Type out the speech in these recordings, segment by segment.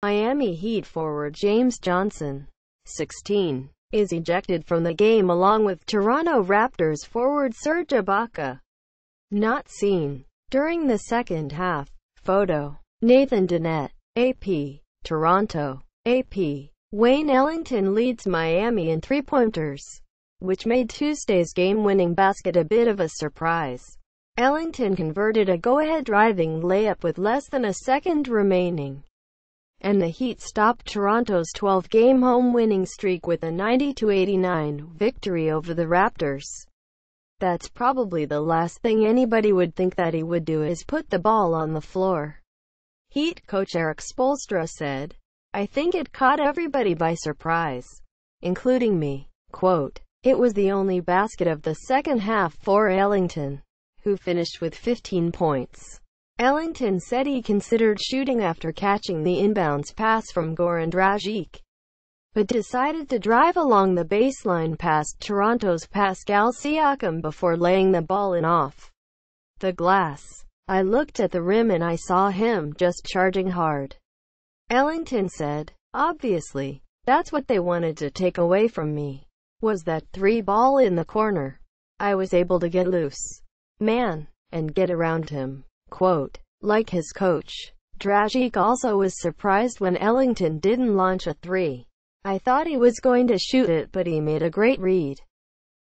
Miami Heat forward James Johnson, 16, is ejected from the game along with Toronto Raptors forward Serge Ibaka. Not seen during the second half. Photo: Nathan Dennett. AP. Toronto. AP. Wayne Ellington leads Miami in three-pointers, which made Tuesday's game-winning basket a bit of a surprise. Ellington converted a go-ahead driving layup with less than a second remaining, and the Heat stopped Toronto's 12-game home winning streak with a 90-89 victory over the Raptors. That's probably the last thing anybody would think that he would do, is put the ball on the floor. Heat coach Erik Spoelstra said, "I think it caught everybody by surprise, including me." Quote, "It was the only basket of the second half for Ellington, who finished with 15 points. Ellington said he considered shooting after catching the inbounds pass from Goran Dragic, but decided to drive along the baseline past Toronto's Pascal Siakam before laying the ball in off the glass. I looked at the rim and I saw him just charging hard." Ellington said, "Obviously, that's what they wanted to take away from me, was that three ball in the corner. I was able to get loose, man, and get around him." Quote, like his coach, Dragic also was surprised when Ellington didn't launch a three. "I thought he was going to shoot it, but he made a great read,"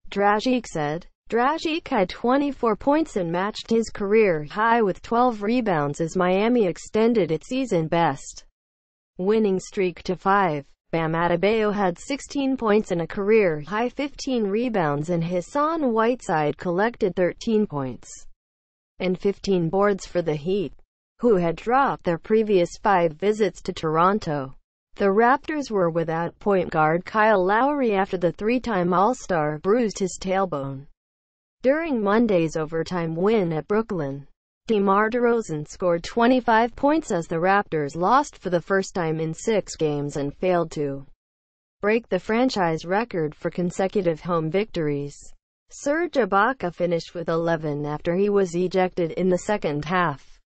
Dragic said. Dragic had 24 points and matched his career high with 12 rebounds as Miami extended its season-best winning streak to 5. Bam Adebayo had 16 points and a career-high 15 rebounds, and Hassan Whiteside collected 13 points and 15 boards for the Heat, who had dropped their previous 5 visits to Toronto. The Raptors were without point guard Kyle Lowry after the three-time All-Star bruised his tailbone during Monday's overtime win at Brooklyn. DeMar DeRozan scored 25 points as the Raptors lost for the first time in 6 games and failed to break the franchise record for consecutive home victories. Serge Ibaka finished with 11 after he was ejected in the second half.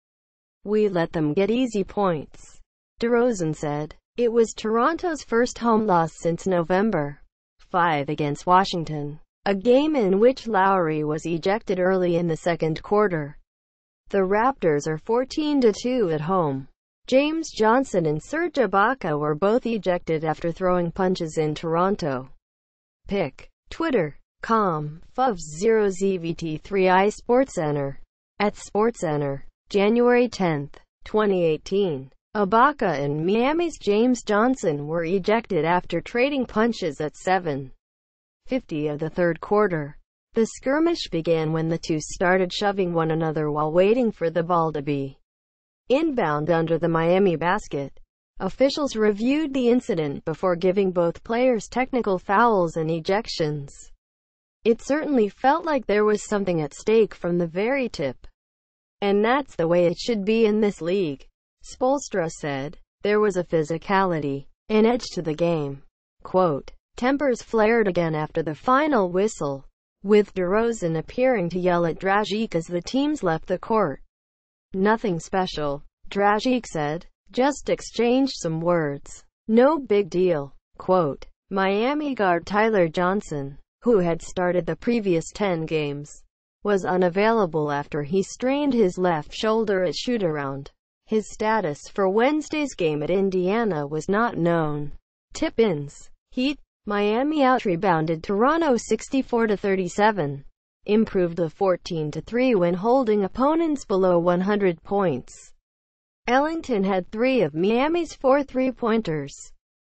"We let them get easy points," DeRozan said. It was Toronto's first home loss since November 5 against Washington, a game in which Lowry was ejected early in the second quarter. The Raptors are 14-2 at home. James Johnson and Serge Ibaka were both ejected after throwing punches in Toronto. Pic. Twitter.com, FUV0ZVT3I SportsCenter. @SportsCenter. January 10, 2018. Ibaka and Miami's James Johnson were ejected after trading punches at 7:50 of the third quarter. The skirmish began when the two started shoving one another while waiting for the ball to be inbound under the Miami basket. Officials reviewed the incident before giving both players technical fouls and ejections. "It certainly felt like there was something at stake from the very tip. And that's the way it should be in this league," Spoelstra said. "There was a physicality, an edge to the game." Quote, tempers flared again after the final whistle, with DeRozan appearing to yell at Dragic as the teams left the court. "Nothing special," Dragic said. "Just exchanged some words. No big deal." Quote, Miami guard Tyler Johnson, who had started the previous 10 games, was unavailable after he strained his left shoulder at shoot-around. His status for Wednesday's game at Indiana was not known. Tip-ins. Heat. Miami out-rebounded Toronto 64-37. Improved to 14-3 when holding opponents below 100 points. Ellington had 3 of Miami's 4 three-pointers.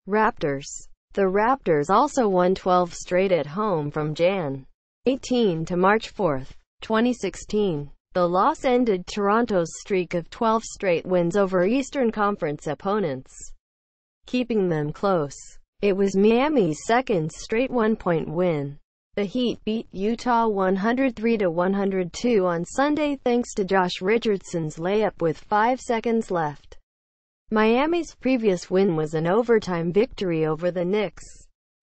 Raptors. The Raptors also won 12 straight at home from Jan. 18 to March 4, 2016. The loss ended Toronto's streak of 12 straight wins over Eastern Conference opponents, keeping them close. It was Miami's second straight one-point win. The Heat beat Utah 103-102 on Sunday thanks to Josh Richardson's layup with 5 seconds left. Miami's previous win was an overtime victory over the Knicks.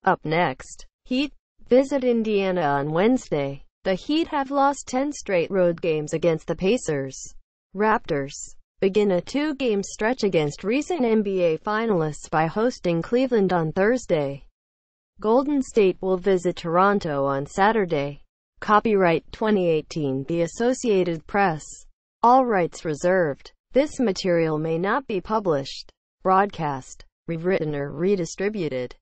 Up next, Heat visit Indiana on Wednesday. The Heat have lost 10 straight road games against the Pacers. Raptors begin a 2-game stretch against recent NBA finalists by hosting Cleveland on Thursday. Golden State will visit Toronto on Saturday. Copyright 2018 The Associated Press. All rights reserved. This material may not be published, broadcast, rewritten or redistributed.